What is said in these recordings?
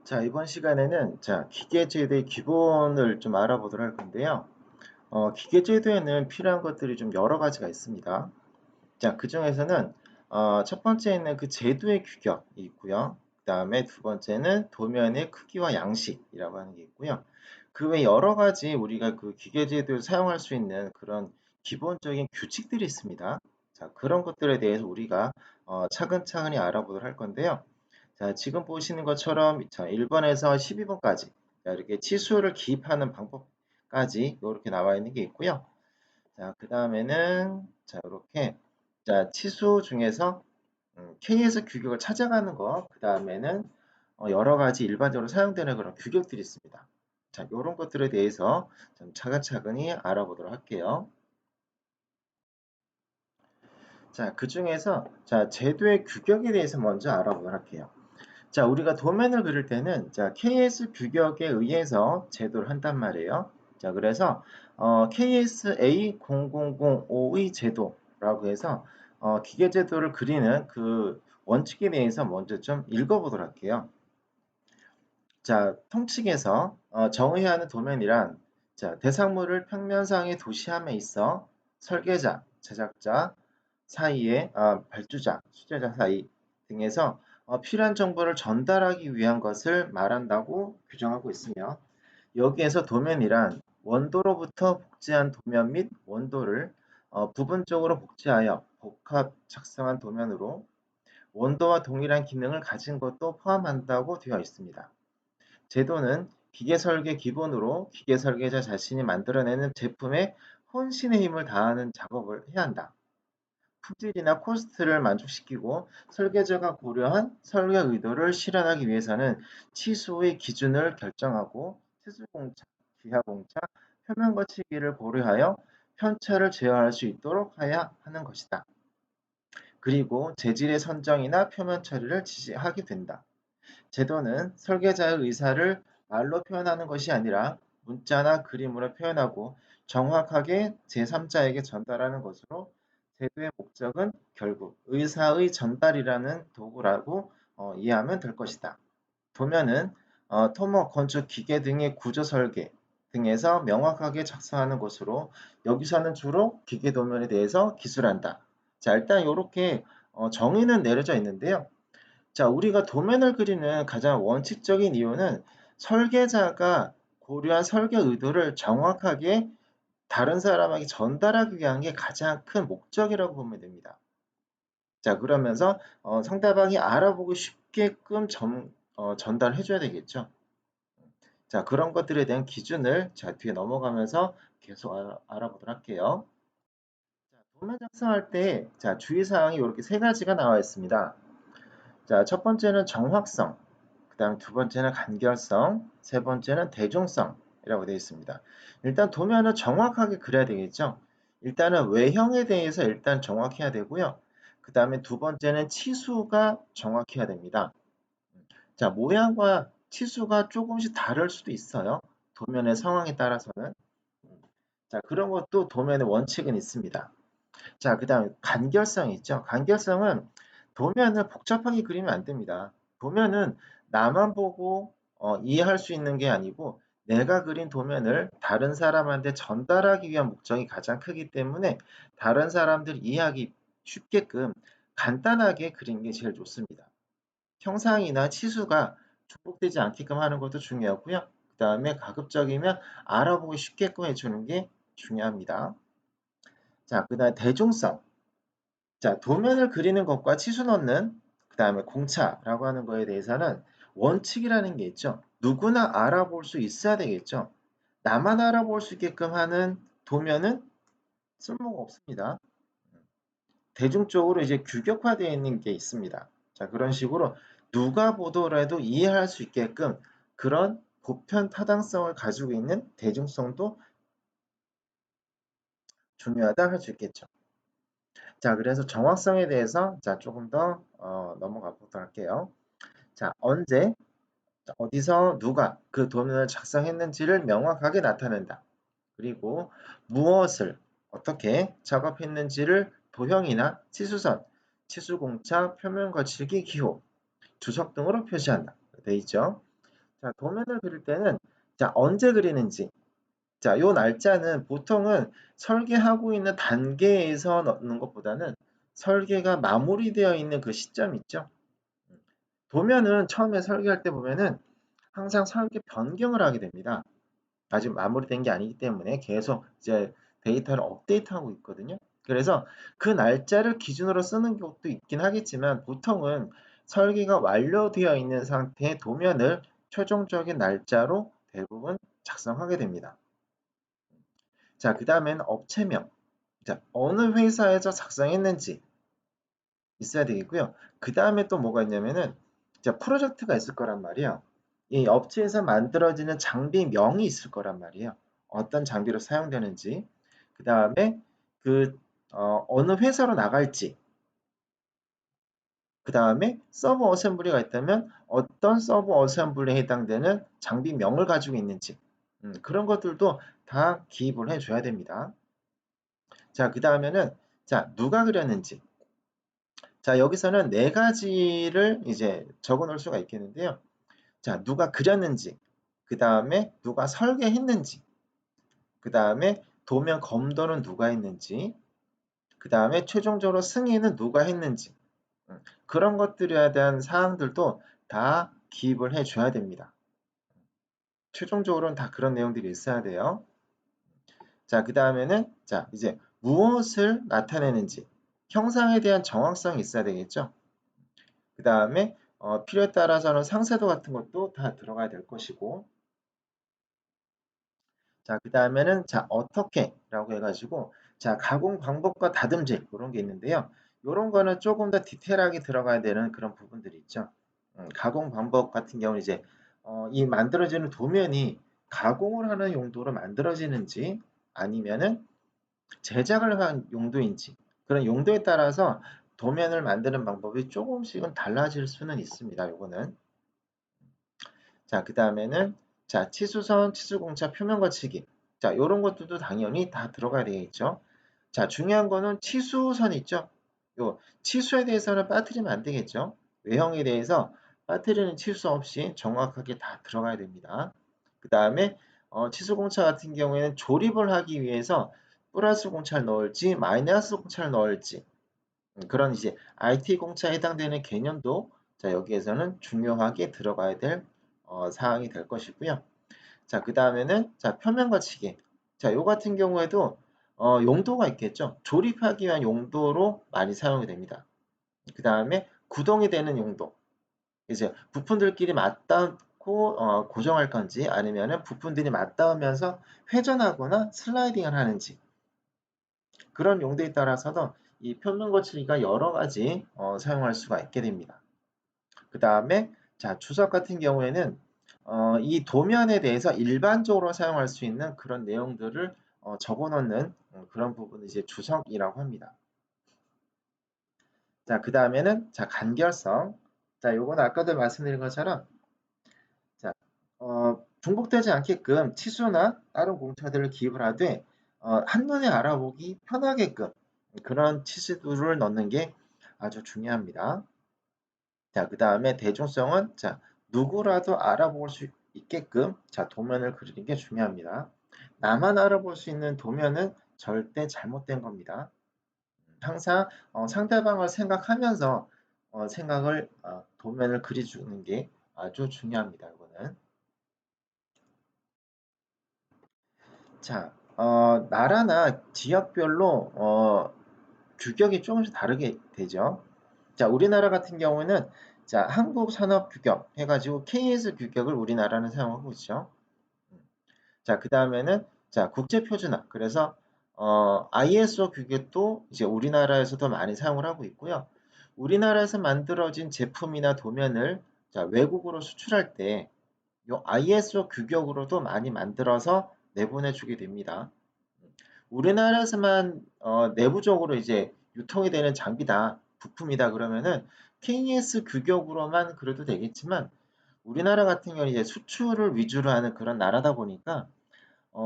자, 이번 시간에는 기계제도의 기본을 좀 알아보도록 할 건데요. 기계제도에는 필요한 것들이 좀 여러 가지가 있습니다. 자, 그 중에서는 첫 번째는 그 제도의 규격이 있고요. 그 다음에 두 번째는 도면의 크기와 양식이라고 하는 게 있고요. 그 외 여러 가지 우리가 그 기계제도를 사용할 수 있는 그런 기본적인 규칙들이 있습니다. 자, 그런 것들에 대해서 우리가 차근차근히 알아보도록 할 건데요. 자, 지금 보시는 것처럼 1번에서 12번까지 이렇게 치수를 기입하는 방법까지 이렇게 나와 있는 게 있고요. 자, 그 다음에는 이렇게 치수 중에서 KS 규격을 찾아가는 거, 그 다음에는 여러 가지 일반적으로 사용되는 그런 규격들이 있습니다. 자, 이런 것들에 대해서 좀 차근차근히 알아보도록 할게요. 자, 그 중에서 제도의 규격에 대해서 먼저 알아보도록 할게요. 자, 우리가 도면을 그릴 때는 KS 규격에 의해서 제도를 한단 말이에요. 자, 그래서 KSA 0005의 제도라고 해서 기계 제도를 그리는 그 원칙에 대해서 먼저 좀 읽어보도록 할게요. 자, 통칙에서 정의해야 하는 도면이란 대상물을 평면상에 도시함에 있어 설계자, 제작자 사이에 발주자, 수제자 사이 등에서 필요한 정보를 전달하기 위한 것을 말한다고 규정하고 있으며 여기에서 도면이란 원도로부터 복제한 도면 및 원도를 부분적으로 복제하여 복합 작성한 도면으로 원도와 동일한 기능을 가진 것도 포함한다고 되어 있습니다. 제도는 기계 설계 기본으로 기계 설계자 자신이 만들어내는 제품에 혼신의 힘을 다하는 작업을 해야 한다. 품질이나 코스트를 만족시키고 설계자가 고려한 설계 의도를 실현하기 위해서는 치수의 기준을 결정하고 치수공차, 기하공차, 표면 거치기를 고려하여 편차를 제어할 수 있도록 해야 하는 것이다. 그리고 재질의 선정이나 표면 처리를 지시하게 된다. 제도는 설계자의 의사를 말로 표현하는 것이 아니라 문자나 그림으로 표현하고 정확하게 제3자에게 전달하는 것으로 제도의 목적은 결국 의사의 전달이라는 도구라고 이해하면 될 것이다. 도면은 토목, 건축, 기계 등의 구조 설계 등에서 명확하게 작성하는 것으로 여기서는 주로 기계 도면에 대해서 기술한다. 자, 일단 이렇게 정의는 내려져 있는데요. 자, 우리가 도면을 그리는 가장 원칙적인 이유는 설계자가 고려한 설계 의도를 정확하게 다른 사람에게 전달하기 위한 게 가장 큰 목적이라고 보면 됩니다. 자, 그러면서 상대방이 알아보기 쉽게끔 전달해 줘야 되겠죠. 자, 그런 것들에 대한 기준을 뒤에 넘어가면서 계속 알아보도록 할게요. 자, 도면 작성할 때 주의사항이 이렇게 세 가지가 나와 있습니다. 자, 첫 번째는 정확성, 그다음 두 번째는 간결성, 세 번째는 대중성이라고 되어 있습니다. 일단 도면을 정확하게 그려야 되겠죠. 일단은 외형에 대해서 일단 정확해야 되고요. 그 다음에 두 번째는 치수가 정확해야 됩니다. 자, 모양과 치수가 조금씩 다를 수도 있어요. 도면의 상황에 따라서는. 자, 그런 것도 도면의 원칙은 있습니다. 자, 그 다음에 간결성이 있죠. 간결성은 도면을 복잡하게 그리면 안 됩니다. 도면은 나만 보고 이해할 수 있는 게 아니고 내가 그린 도면을 다른 사람한테 전달하기 위한 목적이 가장 크기 때문에 다른 사람들이 이해하기 쉽게끔 간단하게 그리는 게 제일 좋습니다. 형상이나 치수가 중복되지 않게끔 하는 것도 중요하고요. 그 다음에 가급적이면 알아보기 쉽게끔 해주는 게 중요합니다. 자, 그 다음에 대중성. 자, 도면을 그리는 것과 치수 넣는, 그 다음에 공차라고 하는 거에 대해서는 원칙이라는 게 있죠. 누구나 알아볼 수 있어야 되겠죠. 나만 알아볼 수 있게끔 하는 도면은 쓸모가 없습니다. 대중적으로 이제 규격화되어 있는 게 있습니다. 자, 그런 식으로 누가 보더라도 이해할 수 있게끔 그런 보편 타당성을 가지고 있는 대중성도 중요하다 할 수 있겠죠. 자, 그래서 정확성에 대해서 조금 더 넘어가 보도록 할게요. 자, 언제, 어디서 누가 그 도면을 작성했는지를 명확하게 나타낸다. 그리고 무엇을 어떻게 작업했는지를 도형이나 치수선, 치수공차, 표면 거칠기, 기호, 주석 등으로 표시한다. 돼 있죠. 자, 도면을 그릴 때는 자, 언제 그리는지. 자, 요 날짜는 보통은 설계하고 있는 단계에서 넣는 것보다는 설계가 마무리되어 있는 그 시점 있죠. 도면은 처음에 설계할 때 보면은 항상 설계 변경을 하게 됩니다. 아직 마무리된 게 아니기 때문에 계속 이제 데이터를 업데이트하고 있거든요. 그래서 그 날짜를 기준으로 쓰는 것도 있긴 하겠지만 보통은 설계가 완료되어 있는 상태의 도면을 최종적인 날짜로 대부분 작성하게 됩니다. 자, 그 다음에는 업체명. 자, 어느 회사에서 작성했는지 있어야 되겠고요. 그 다음에 또 뭐가 있냐면은 자, 프로젝트가 있을 거란 말이에요. 이 업체에서 만들어지는 장비명이 있을 거란 말이에요. 어떤 장비로 사용되는지, 그 다음에 그 어느 회사로 나갈지, 그 다음에 서브 어셈블리가 있다면 어떤 서브 어셈블리에 해당되는 장비명을 가지고 있는지, 그런 것들도 다 기입을 해줘야 됩니다. 자, 그 다음에는 자, 누가 그렸는지. 자, 여기서는 네 가지를 이제 적어 놓을 수가 있겠는데요. 자, 누가 그렸는지, 그 다음에 누가 설계했는지, 그 다음에 도면 검도는 누가 했는지, 그 다음에 최종적으로 승인은 누가 했는지, 그런 것들에 대한 사항들도 다 기입을 해줘야 됩니다. 최종적으로는 다 그런 내용들이 있어야 돼요. 자, 그 다음에는 자, 이제 무엇을 나타내는지, 형상에 대한 정확성이 있어야 되겠죠. 그 다음에 필요에 따라서는 상세도 같은 것도 다 들어가야 될 것이고, 자, 그 다음에는 자, 어떻게라고 해가지고 자, 가공 방법과 다듬질 이런 게 있는데요. 이런 거는 조금 더 디테일하게 들어가야 되는 그런 부분들이 있죠. 가공 방법 같은 경우는 이제 이 만들어지는 도면이 가공을 하는 용도로 만들어지는지 아니면은 제작을 한 용도인지 그런 용도에 따라서 도면을 만드는 방법이 조금씩은 달라질 수는 있습니다. 요거는. 자, 그 다음에는 자, 치수선, 치수공차, 표면 거치기. 자, 요런 것들도 당연히 다 들어가야 되겠죠. 자, 중요한 거는 치수선 있죠. 요 치수에 대해서는 빠뜨리면 안 되겠죠. 외형에 대해서 빠뜨리는 치수 없이 정확하게 다 들어가야 됩니다. 그 다음에 치수공차 같은 경우에는 조립을 하기 위해서 플러스 공차를 넣을지 마이너스 공차를 넣을지 그런 이제 IT 공차에 해당되는 개념도 자, 여기에서는 중요하게 들어가야 될 사항이 될 것이고요. 자, 그 다음에는 자, 표면 거치기. 자, 요 같은 경우에도 용도가 있겠죠. 조립하기 위한 용도로 많이 사용이 됩니다. 그 다음에 구동이 되는 용도. 이제 부품들끼리 맞닿고 고정할 건지 아니면은 부품들이 맞닿으면서 회전하거나 슬라이딩을 하는지 그런 용도에 따라서도 이 표면 거치기가 여러 가지 사용할 수가 있게 됩니다. 그 다음에 자, 주석 같은 경우에는 이 도면에 대해서 일반적으로 사용할 수 있는 그런 내용들을 적어 놓는 그런 부분을 이제 주석이라고 합니다. 자, 그 다음에는 자, 간결성. 자, 요건 아까도 말씀드린 것처럼 자, 중복되지 않게끔 치수나 다른 공차들을 기입을 하되 한눈에 알아보기 편하게끔 그런 치수들을 넣는 게 아주 중요합니다. 자, 그 다음에 대중성은 자, 누구라도 알아볼 수 있게끔 자, 도면을 그리는 게 중요합니다. 나만 알아볼 수 있는 도면은 절대 잘못된 겁니다. 항상 상대방을 생각하면서 생각을 도면을 그려주는 게 아주 중요합니다. 이거는. 자, 나라나 지역별로 규격이 조금씩 다르게 되죠. 자, 우리나라 같은 경우는 자, 한국 산업 규격 해가지고 KS 규격을 우리나라는 사용하고 있죠. 자, 그 다음에는 자, 국제 표준화. 그래서 ISO 규격도 이제 우리나라에서도 많이 사용을 하고 있고요. 우리나라에서 만들어진 제품이나 도면을 자, 외국으로 수출할 때 요 ISO 규격으로도 많이 만들어서 내보내 주게 됩니다. 우리나라에서만 내부적으로 이제 유통이 되는 장비다, 부품이다 그러면은 KS 규격으로만 그래도 되겠지만 우리나라 같은 경우는 이제 수출을 위주로 하는 그런 나라다 보니까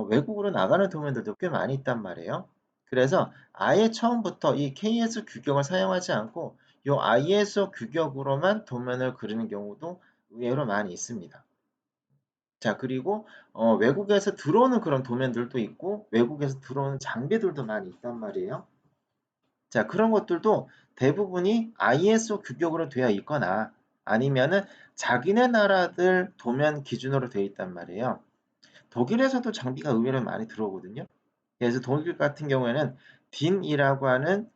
외국으로 나가는 도면들도 꽤 많이 있단 말이에요. 그래서 아예 처음부터 이 KS 규격을 사용하지 않고 요 ISO 규격으로만 도면을 그리는 경우도 의외로 많이 있습니다. 자, 그리고 외국에서 들어오는 그런 도면들도 있고 외국에서 들어오는 장비들도 많이 있단 말이에요. 자, 그런 것들도 대부분이 ISO 규격으로 되어 있거나 아니면은 자기네 나라들 도면 기준으로 되어 있단 말이에요. 독일에서도 장비가 의외로 많이 들어오거든요. 그래서 독일 같은 경우에는 DIN이라고 하는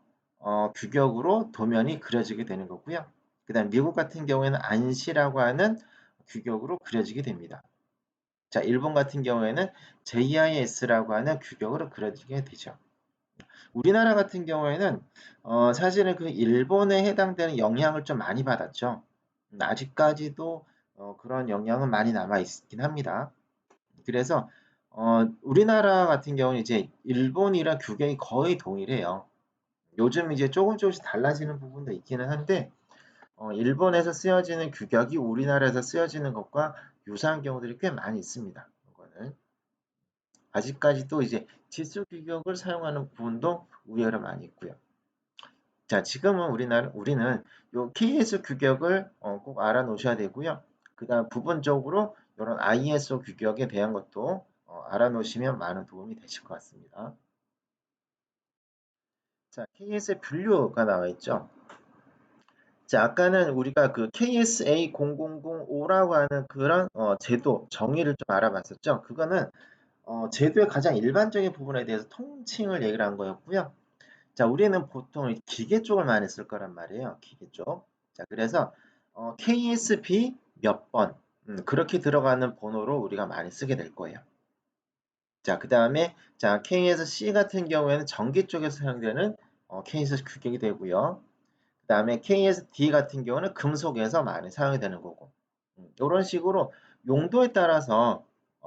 규격으로 도면이 그려지게 되는 거고요. 그다음 미국 같은 경우에는 ANSI라고 하는 규격으로 그려지게 됩니다. 자, 일본 같은 경우에는 JIS라고 하는 규격으로 그려지게 되죠. 우리나라 같은 경우에는 사실은 그 일본에 해당되는 영향을 좀 많이 받았죠. 아직까지도 그런 영향은 많이 남아 있긴 합니다. 그래서 우리나라 같은 경우는 이제 일본이랑 규격이 거의 동일해요. 요즘 이제 조금씩 달라지는 부분도 있기는 한데 일본에서 쓰여지는 규격이 우리나라에서 쓰여지는 것과 유사한 경우들이 꽤 많이 있습니다. 이거는 아직까지도 이제 지수 규격을 사용하는 부분도 의외로 많이 있고요. 자, 지금은 우리는 요 KS 규격을 꼭 알아놓으셔야 되고요. 그다음 부분적으로 이런 ISO 규격에 대한 것도 알아놓으시면 많은 도움이 되실 것 같습니다. 자, KS의 분류가 나와 있죠. 자, 아까는 우리가 그 KSA0005라고 하는 그런 제도 정의를 좀 알아봤었죠. 그거는 제도의 가장 일반적인 부분에 대해서 통칭을 얘기를 한 거였고요. 자, 우리는 보통 기계 쪽을 많이 쓸 거란 말이에요. 기계 쪽. 자, 그래서 KSB 몇 번, 그렇게 들어가는 번호로 우리가 많이 쓰게 될 거예요. 자, 그 다음에 자, KSC 같은 경우에는 전기 쪽에서 사용되는 KS 규격이 되고요. 그 다음에 KSD 같은 경우는 금속에서 많이 사용이 되는 거고. 이런 식으로 용도에 따라서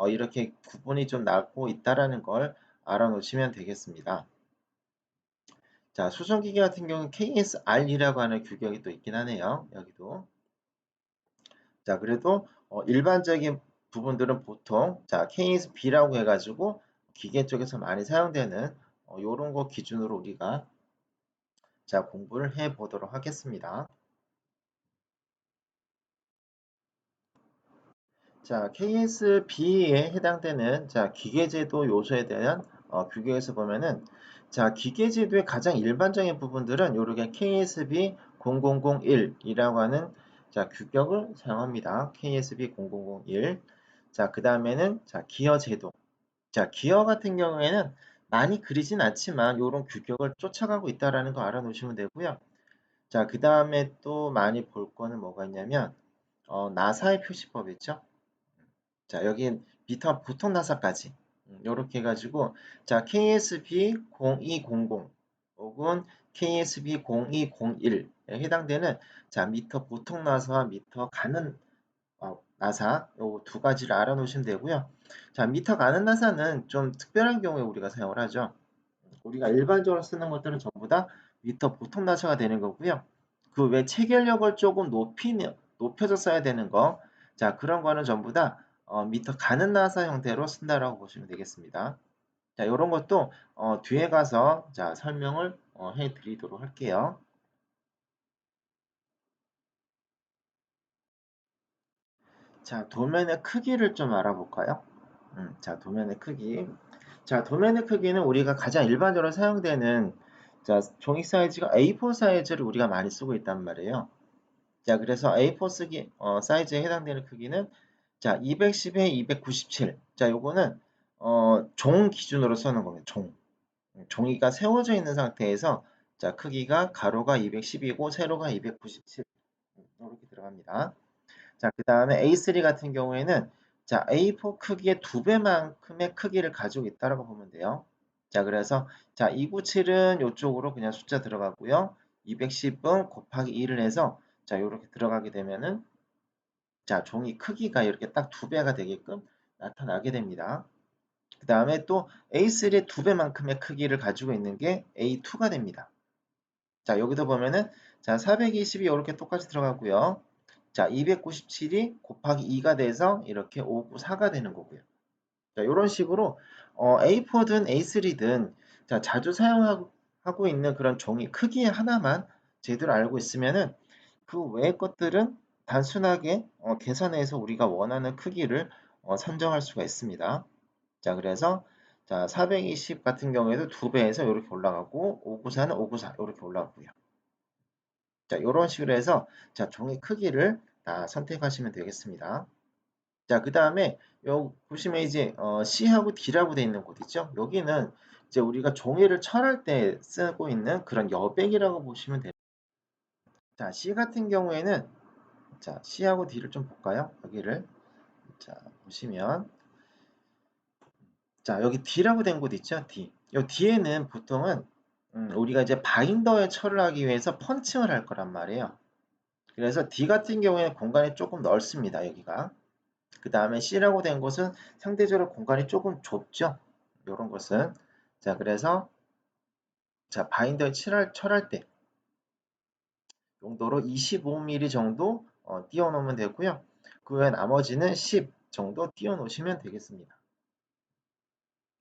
이렇게 구분이 좀 나고 있다라는 걸 알아놓으시면 되겠습니다. 자, 수송기계 같은 경우는 KSR이라고 하는 규격이 또 있긴 하네요. 여기도. 자, 그래도 일반적인 부분들은 보통 자, KSB라고 해가지고 기계 쪽에서 많이 사용되는 요런 거 기준으로 우리가 자, 공부를 해 보도록 하겠습니다. 자, KSB에 해당되는 자, 기계제도 요소에 대한 규격에서 보면은 자, 기계제도의 가장 일반적인 부분들은 요렇게 KSB 0001이라고 하는 자, 규격을 사용합니다. KSB 0001. 자, 그 다음에는 자, 기어 제도. 자, 기어 같은 경우에는 많이 그리진 않지만 요런 규격을 쫓아가고 있다라는 거 알아놓으시면 되고요. 자, 그 다음에 또 많이 볼 거는 뭐가 있냐면 나사의 표시법 있죠? 자, 여긴 비타 보통 나사까지 이렇게 해가지고 자, KSB 0200 혹은 KSB 0201에 해당되는 자, 미터 보통 나사와 미터 가는 나사 요 두 가지를 알아놓으시면 되고요. 자, 미터 가는 나사는 좀 특별한 경우에 우리가 사용을 하죠. 우리가 일반적으로 쓰는 것들은 전부 다 미터 보통 나사가 되는 거고요. 그 외 체결력을 조금 높여서 써야 되는 거, 자, 그런 거는 전부 다 미터 가는 나사 형태로 쓴다라고 보시면 되겠습니다. 자, 이런 것도 뒤에 가서 자, 설명을 해 드리도록 할게요. 자, 도면의 크기를 좀 알아볼까요? 자, 도면의 크기. 자, 도면의 크기는 우리가 가장 일반적으로 사용되는 자, 종이 사이즈가 A4 사이즈를 우리가 많이 쓰고 있단 말이에요. 자, 그래서 A4 사이즈에 해당되는 크기는 자, 210에 297. 자, 요거는 종 기준으로 쓰는 겁니다. 종. 종이가 세워져 있는 상태에서 자, 크기가 가로가 210이고 세로가 297. 이렇게 들어갑니다. 자, 그 다음에 A3 같은 경우에는 자, A4 크기의 2배만큼의 크기를 가지고 있다고 보면 돼요. 자, 그래서 자, 297은 이쪽으로 그냥 숫자 들어가고요. 210은 곱하기 2를 해서 자, 이렇게 들어가게 되면은 자, 종이 크기가 이렇게 딱 2배가 되게끔 나타나게 됩니다. 그 다음에 또 A3의 2배만큼의 크기를 가지고 있는 게 A2가 됩니다. 자, 여기도 보면은 자, 420이 이렇게 똑같이 들어가고요. 자, 297이 곱하기 2가 돼서 이렇게 594가 되는 거고요. 자, 이런 식으로 A4든 A3든 자, 자주 사용하고 있는 그런 종이 크기 하나만 제대로 알고 있으면은 그 외의 것들은 단순하게 계산해서 우리가 원하는 크기를 선정할 수가 있습니다. 자, 그래서 자, 420 같은 경우에도 2배에서 이렇게 올라가고 594는 594 이렇게 올라가고요. 자, 이런 식으로 해서 자, 종이 크기를 다 선택하시면 되겠습니다. 자, 그 다음에 요 보시면 이제 C하고 D라고 되어 있는 곳 있죠? 여기는 이제 우리가 종이를 철할 때 쓰고 있는 그런 여백이라고 보시면 돼요. 자, C 같은 경우에는 자, C하고 D를 좀 볼까요? 여기를 자, 보시면 자, 여기 D라고 된 곳 있죠? D. 요 D에는 보통은 우리가 이제 바인더에 철을 하기 위해서 펀칭을 할 거란 말이에요. 그래서 D 같은 경우에는 공간이 조금 넓습니다. 여기가. 그 다음에 C라고 된 곳은 상대적으로 공간이 조금 좁죠. 요런 것은. 자, 그래서 자, 바인더에 철할 때 용도로 25mm 정도 띄워 놓으면 되고요. 그 외에 나머지는 10 정도 띄워 놓으시면 되겠습니다.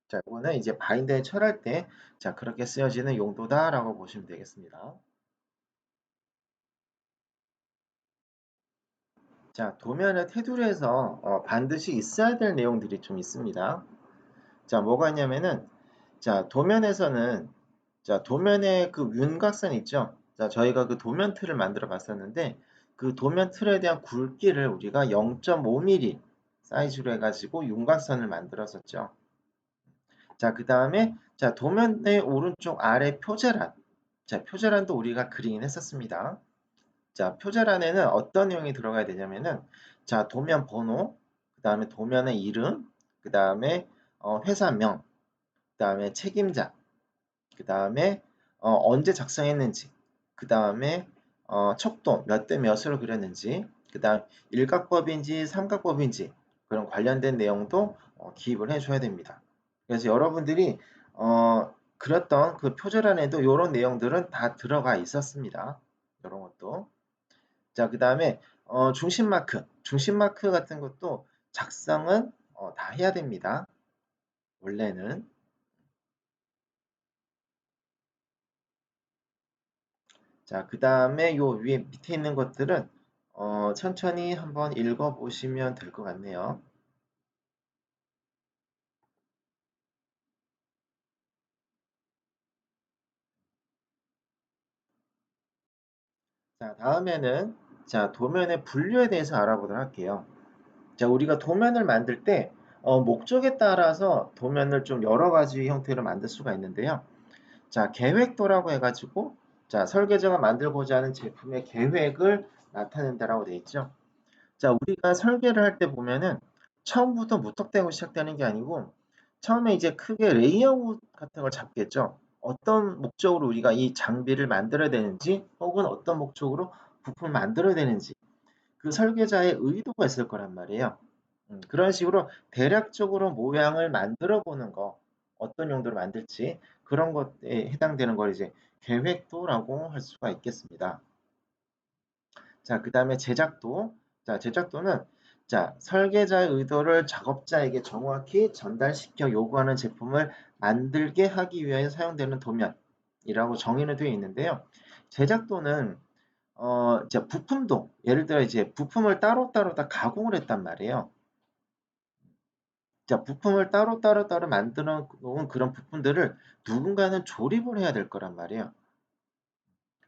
자, 이거는 이제 바인더에 철할 때 자, 그렇게 쓰여지는 용도다라고 보시면 되겠습니다. 자, 도면의 테두리에서 반드시 있어야 될 내용들이 좀 있습니다. 자, 뭐가 있냐면은 자, 도면에서는 자, 도면의 그 윤곽선 있죠? 자, 저희가 그 도면 틀을 만들어 봤었는데 그 도면 틀에 대한 굵기를 우리가 0.5mm 사이즈로 해가지고 윤곽선을 만들었었죠. 자, 그 다음에 자, 도면의 오른쪽 아래 표제란. 자, 표제란도 우리가 그리긴 했었습니다. 자, 표제란에는 어떤 내용이 들어가야 되냐면은 자, 도면 번호, 그 다음에 도면의 이름, 그 다음에 회사명, 그 다음에 책임자, 그 다음에 언제 작성했는지, 그 다음에 척도 몇 대 몇으로 그렸는지, 그 다음 일각법인지 삼각법인지 그런 관련된 내용도 기입을 해줘야 됩니다. 그래서 여러분들이 그렸던 그 표절안에도 이런 내용들은 다 들어가 있었습니다. 이런 것도. 자, 그 다음에 중심 마크 같은 것도 작성은 다 해야 됩니다. 원래는. 자, 그 다음에 요 위에 밑에 있는 것들은 천천히 한번 읽어보시면 될 것 같네요. 자, 다음에는 자, 도면의 분류에 대해서 알아보도록 할게요. 자, 우리가 도면을 만들 때 목적에 따라서 도면을 좀 여러 가지 형태로 만들 수가 있는데요. 자, 계획도라고 해가지고 자, 설계자가 만들고자 하는 제품의 계획을 나타낸다라고 되어 있죠. 자, 우리가 설계를 할 때 보면은 처음부터 무턱대고 시작되는 게 아니고 처음에 이제 크게 레이아웃 같은 걸 잡겠죠. 어떤 목적으로 우리가 이 장비를 만들어야 되는지 혹은 어떤 목적으로 부품을 만들어야 되는지 그 설계자의 의도가 있을 거란 말이에요. 그런 식으로 대략적으로 모양을 만들어 보는 거 어떤 용도로 만들지 그런 것에 해당되는 걸 이제 계획도라고 할 수가 있겠습니다. 자, 그 다음에 제작도. 자, 제작도는 자, 설계자의 의도를 작업자에게 정확히 전달시켜 요구하는 제품을 만들게 하기 위해 사용되는 도면이라고 정의는 되어 있는데요. 제작도는 이제 부품도 예를 들어 이제 부품을 따로따로 다 가공을 했단 말이에요. 자, 부품을 따로 만들어 놓은 그런 부품들을 누군가는 조립을 해야 될 거란 말이에요.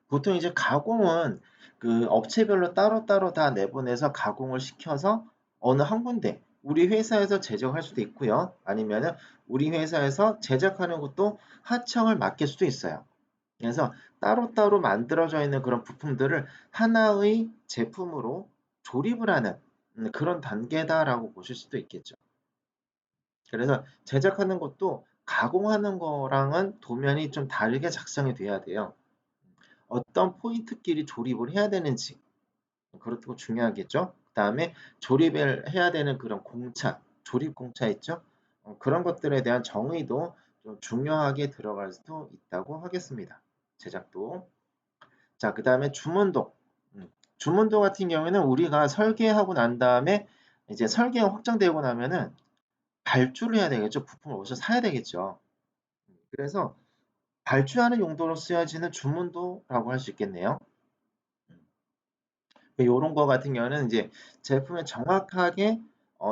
보통 이제 가공은 그 업체별로 따로따로 다 내보내서 가공을 시켜서 어느 한 군데 우리 회사에서 제작할 수도 있고요. 아니면은 우리 회사에서 제작하는 것도 하청을 맡길 수도 있어요. 그래서 따로따로 만들어져 있는 그런 부품들을 하나의 제품으로 조립을 하는 그런 단계다라고 보실 수도 있겠죠. 그래서 제작하는 것도 가공하는 거랑은 도면이 좀 다르게 작성이 돼야 돼요. 어떤 포인트끼리 조립을 해야 되는지 그렇고 중요하겠죠. 그 다음에 조립을 해야 되는 그런 공차, 조립 공차 있죠. 그런 것들에 대한 정의도 좀 중요하게 들어갈 수도 있다고 하겠습니다. 제작도. 자, 그 다음에 주문도. 주문도 같은 경우에는 우리가 설계하고 난 다음에 이제 설계가 확정되고 나면은 발주를 해야 되겠죠. 부품을 어디서 사야 되겠죠. 그래서 발주하는 용도로 쓰여지는 주문도라고 할 수 있겠네요. 요런 거 같은 경우는 이제 제품에 정확하게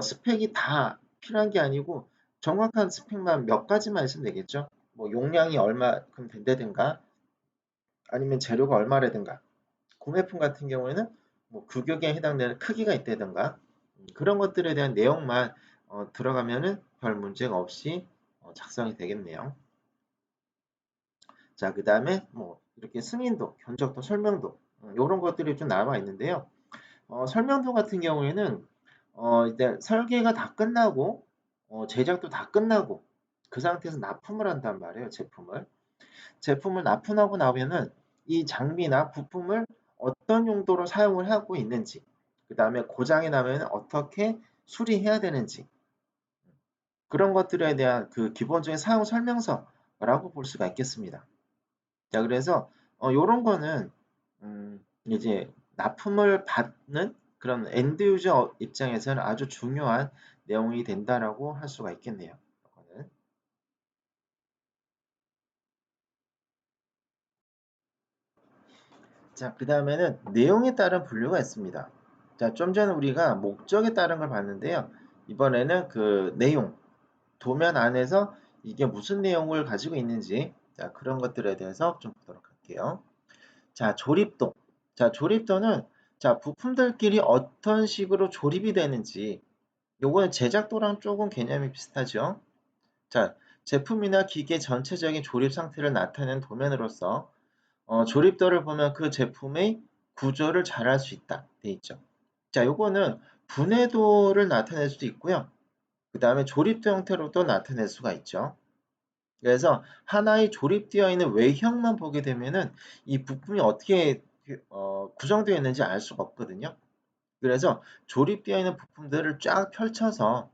스펙이 다 필요한 게 아니고 정확한 스펙만 몇 가지만 있으면 되겠죠. 뭐 용량이 얼마큼 된다든가 아니면 재료가 얼마라든가 구매품 같은 경우에는 뭐 규격에 해당되는 크기가 있다든가 그런 것들에 대한 내용만 들어가면은 별 문제가 없이 작성이 되겠네요. 자, 그 다음에 뭐 이렇게 승인도, 견적도, 설명도 이런 것들이 좀 남아 있는데요. 설명도 같은 경우에는 이제 설계가 다 끝나고 제작도 다 끝나고 그 상태에서 납품을 한단 말이에요, 제품을. 제품을 납품하고 나면은 이 장비나 부품을 어떤 용도로 사용을 하고 있는지, 그 다음에 고장이 나면 어떻게 수리해야 되는지, 그런 것들에 대한 그 기본적인 사용 설명서라고 볼 수가 있겠습니다. 자, 그래서 요런 거는 이제 납품을 받는 그런 엔드 유저 입장에서는 아주 중요한 내용이 된다라고 할 수가 있겠네요. 이거는. 자, 그 다음에는 내용에 따른 분류가 있습니다. 자, 좀 전에 우리가 목적에 따른 걸 봤는데요. 이번에는 그 내용, 도면 안에서 이게 무슨 내용을 가지고 있는지, 자, 그런 것들에 대해서 좀 보도록 할게요. 자, 조립도. 자, 조립도는 자, 부품들끼리 어떤 식으로 조립이 되는지, 요거는 제작도랑 조금 개념이 비슷하죠. 자, 제품이나 기계 전체적인 조립 상태를 나타내는 도면으로서 조립도를 보면 그 제품의 구조를 잘 알 수 있다. 돼 있죠. 자, 요거는 분해도를 나타낼 수도 있고요. 그 다음에 조립도 형태로도 나타낼 수가 있죠. 그래서 하나의 조립되어 있는 외형만 보게 되면은 이 부품이 어떻게 구성되어 있는지 알 수가 없거든요. 그래서 조립되어 있는 부품들을 쫙 펼쳐서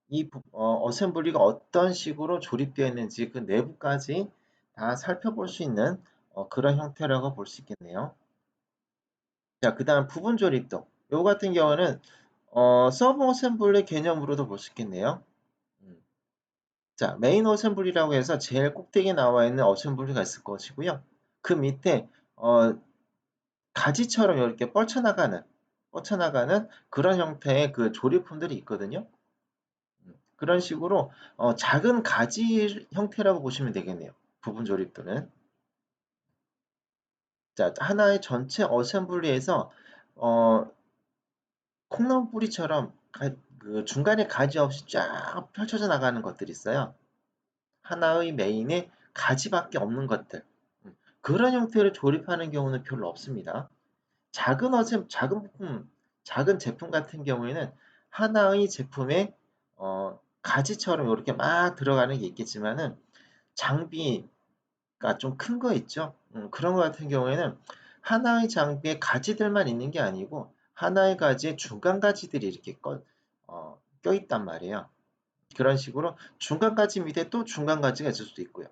이 어셈블리가 어떤 식으로 조립되어 있는지 그 내부까지 다 살펴볼 수 있는 그런 형태라고 볼 수 있겠네요. 자, 그 다음 부분 조립도. 요거 같은 경우는 서브 어셈블리 개념으로도 볼 수 있겠네요. 음. 자, 메인 어셈블리라고 해서 제일 꼭대기에 나와 있는 어셈블리가 있을 것이고요. 그 밑에 가지처럼 이렇게 뻗쳐나가는 그런 형태의 그 조립품들이 있거든요. 그런 식으로 작은 가지 형태라고 보시면 되겠네요. 부분 조립도는. 자, 하나의 전체 어셈블리에서 어, 콩나물 뿌리처럼 그 중간에 가지 없이 쫙 펼쳐져 나가는 것들이 있어요. 하나의 메인에 가지밖에 없는 것들. 그런 형태를 조립하는 경우는 별로 없습니다. 작은 부품, 작은 제품 같은 경우에는 하나의 제품에 가지처럼 이렇게 막 들어가는 게 있겠지만은 장비가 좀 큰 거 있죠. 그런 거 같은 경우에는 하나의 장비에 가지들만 있는 게 아니고 하나의 가지에 중간 가지들이 이렇게 껴있단 말이에요. 그런 식으로 중간 가지 밑에 또 중간 가지가 있을 수도 있고요.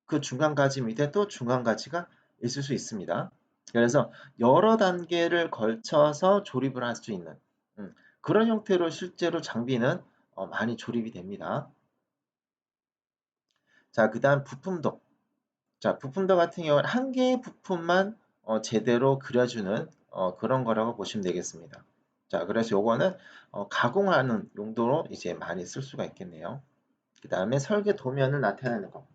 그 중간 가지 밑에 또 중간 가지가 있을 수 있습니다. 그래서 여러 단계를 걸쳐서 조립을 할 수 있는 그런 형태로 실제로 장비는 많이 조립이 됩니다. 자, 그 다음 부품도. 자, 부품도 같은 경우는 한 개의 부품만 제대로 그려주는 그런 거라고 보시면 되겠습니다. 자, 그래서 요거는 가공하는 용도로 이제 많이 쓸 수가 있겠네요. 그 다음에 설계 도면을 나타내는 거.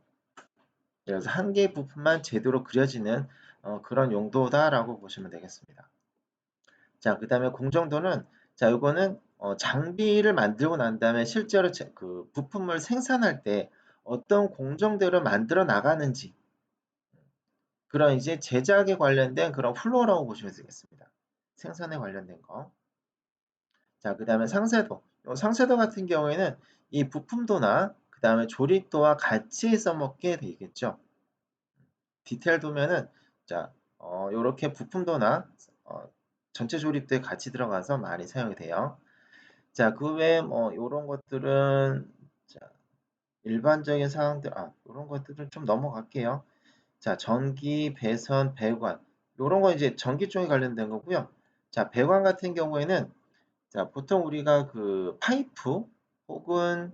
그래서 한 개의 부품만 제대로 그려지는 그런 용도다라고 보시면 되겠습니다. 자, 그 다음에 공정도는 자, 요거는 장비를 만들고 난 다음에 실제로 그 부품을 생산할 때 어떤 공정대로 만들어 나가는지 그런 이제 제작에 관련된 그런 플로우라고 보시면 되겠습니다. 생산에 관련된 거. 자, 그 다음에 상세도. 상세도 같은 경우에는 이 부품도나 그 다음에 조립도와 같이 써먹게 되겠죠. 디테일 도면은 자, 요렇게 부품도나 전체 조립도에 같이 들어가서 많이 사용이 돼요. 자, 그 외에 뭐 요런 것들은 자, 일반적인 사항들 요런 것들은 좀 넘어갈게요. 자, 전기, 배선, 배관. 요런 건 이제 전기 쪽에 관련된 거고요. 자, 배관 같은 경우에는 자, 보통 우리가 그 파이프 혹은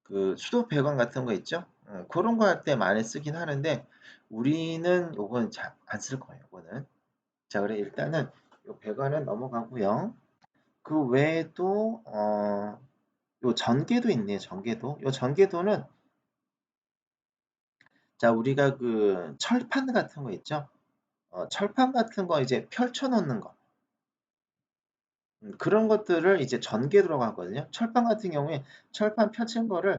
그 수도 배관 같은 거 있죠? 그런 거 할 때 많이 쓰긴 하는데 우리는 요건 잘 안 쓸 거예요. 요거는. 자, 그래 일단은 요 배관은 넘어가고요. 그 외에도 요 전개도 있네요. 전개도. 요 전개도는 자 우리가 그 철판 같은 거 있죠? 철판 같은 거 이제 펼쳐 놓는 거. 그런 것들을 이제 전개도라고 하거든요. 철판 같은 경우에 철판 펼친 거를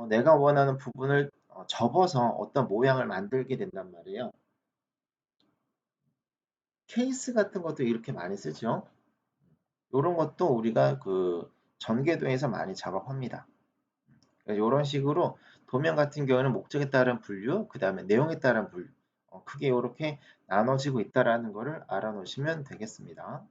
내가 원하는 부분을 접어서 어떤 모양을 만들게 된단 말이에요. 케이스 같은 것도 이렇게 많이 쓰죠. 요런 것도 우리가 그 전개도에서 많이 작업합니다. 요런 식으로 도면 같은 경우는 목적에 따른 분류, 그 다음에 내용에 따른 분류, 크게 요렇게 나눠지고 있다라는 거를 알아놓으시면 되겠습니다.